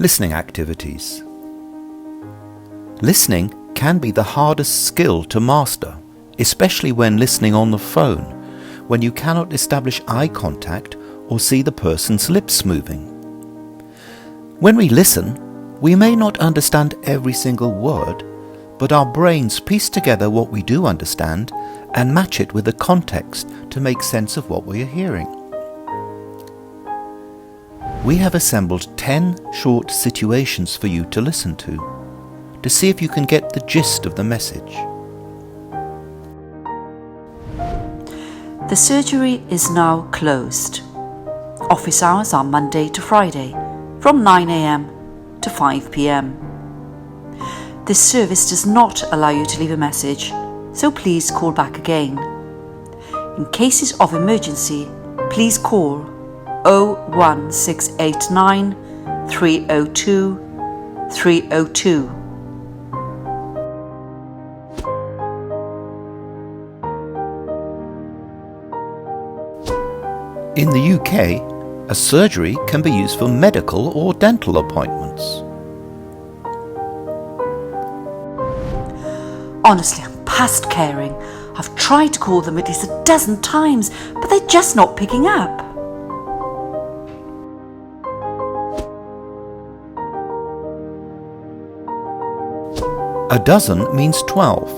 Listening activities. Listening can be the hardest skill to master, especially when listening on the phone, when you cannot establish eye contact or see the person's lips moving. When we listen, we may not understand every single word, but our brains piece together what we do understand and match it with the context to make sense of what we are hearing. We have assembled 10 short situations for you to listen to see if you can get the gist of the message. The surgery is now closed. Office hours are Monday to Friday, from 9 a.m. to 5 p.m. This service does not allow you to leave a message, so please call back again. In cases of emergency, please call 01689 302 302. In the UK, a surgery can be used for medical or dental appointments. Honestly, I'm past caring. I've tried to call them at least a dozen times, but they're just not picking up. A dozen means 12.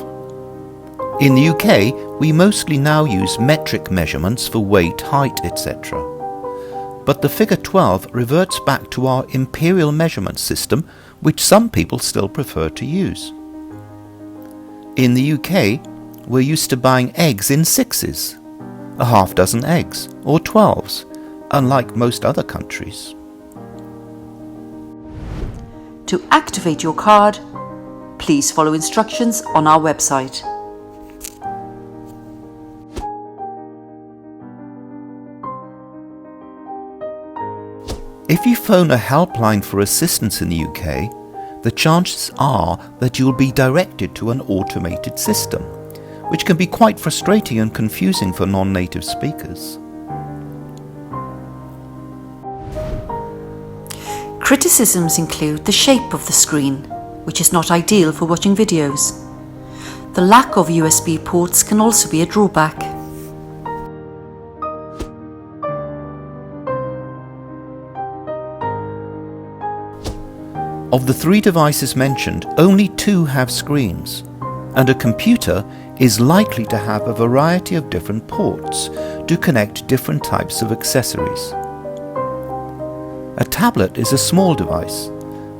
In the UK, we mostly now use metric measurements for weight, height, etc. But the figure 12 reverts back to our imperial measurement system, which some people still prefer to use. In the UK, we're used to buying eggs in 6s, a half dozen eggs, or 12s, unlike most other countries. To activate your card, please follow instructions on our website. If you phone a helpline for assistance in the UK, the chances are that you'll be directed to an automated system, which can be quite frustrating and confusing for non-native speakers. Criticisms include the shape of the screen, which is not ideal for watching videos. The lack of USB ports can also be a drawback. Of the 3 devices mentioned, only 2 have screens, and a computer is likely to have a variety of different ports to connect different types of accessories. A tablet is a small device,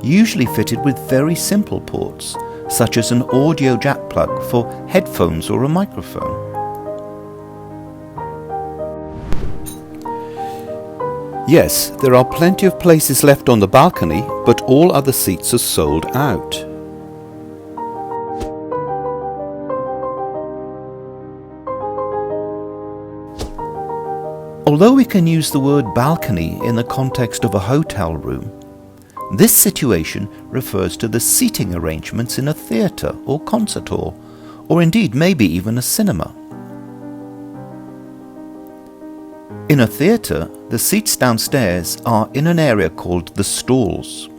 usually fitted with very simple ports, such as an audio jack plug for headphones or a microphone. Yes, there are plenty of places left on the balcony, but all other seats are sold out. Although we can use the word balcony in the context of a hotel room, this situation refers to the seating arrangements in a theatre or concert hall, or indeed maybe even a cinema. In a theatre, the seats downstairs are in an area called the stalls.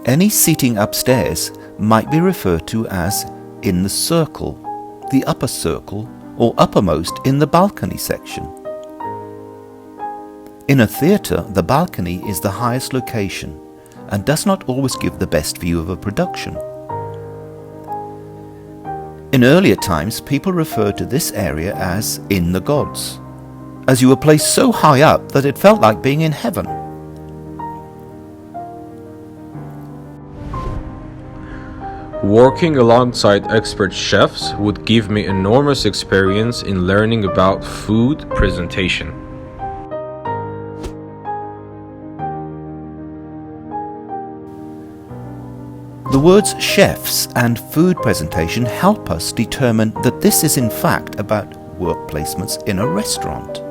Any seating upstairs might be referred to as in the circle, the upper circle, or uppermost in the balcony section. In a theatre, the balcony is the highest location and does not always give the best view of a production. In earlier times, people referred to this area as in the gods, as you were placed so high up that it felt like being in heaven. Working alongside expert chefs would give me enormous experience in learning about food presentation. The words chefs and food presentation help us determine that this is in fact about work placements in a restaurant.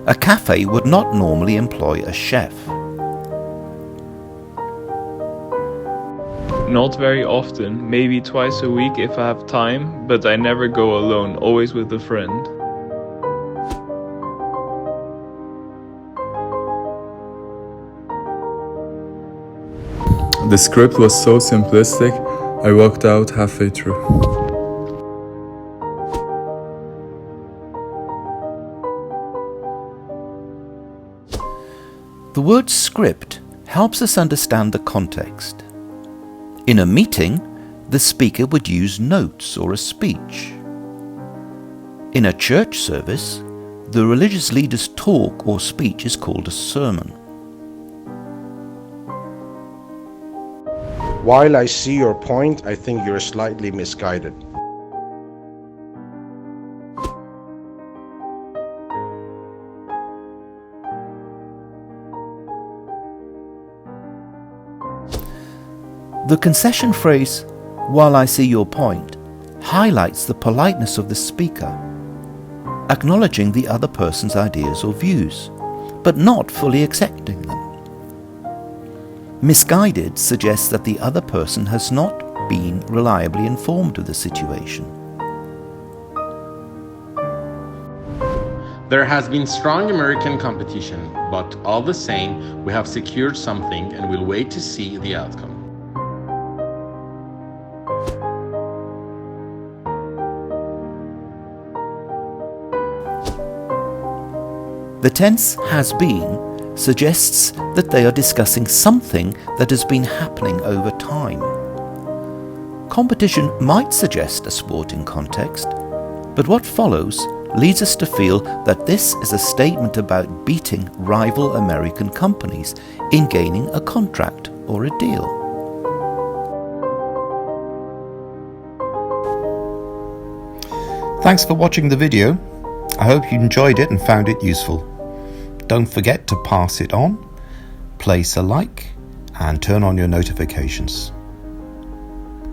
A cafe would not normally employ a chef. Not very often, maybe twice a week if I have time, but I never go alone, always with a friend. The script was so simplistic, I walked out halfway through. The word script helps us understand the context. In a meeting, the speaker would use notes or a speech. In a church service, the religious leader's talk or speech is called a sermon. While I see your point, I think you're slightly misguided. The concession phrase, "while I see your point," highlights the politeness of the speaker, acknowledging the other person's ideas or views, but not fully accepting them. Misguided suggests that the other person has not been reliably informed of the situation. There has been strong American competition, but all the same, we have secured something and we'll wait to see the outcome. The tense "has been" suggests that they are discussing something that has been happening over time. Competition might suggest a sporting context, but what follows leads us to feel that this is a statement about beating rival American companies in gaining a contract or a deal. Thanks for watching the video. I hope you enjoyed it and found it useful. Don't forget to pass it on, place a like, and turn on your notifications.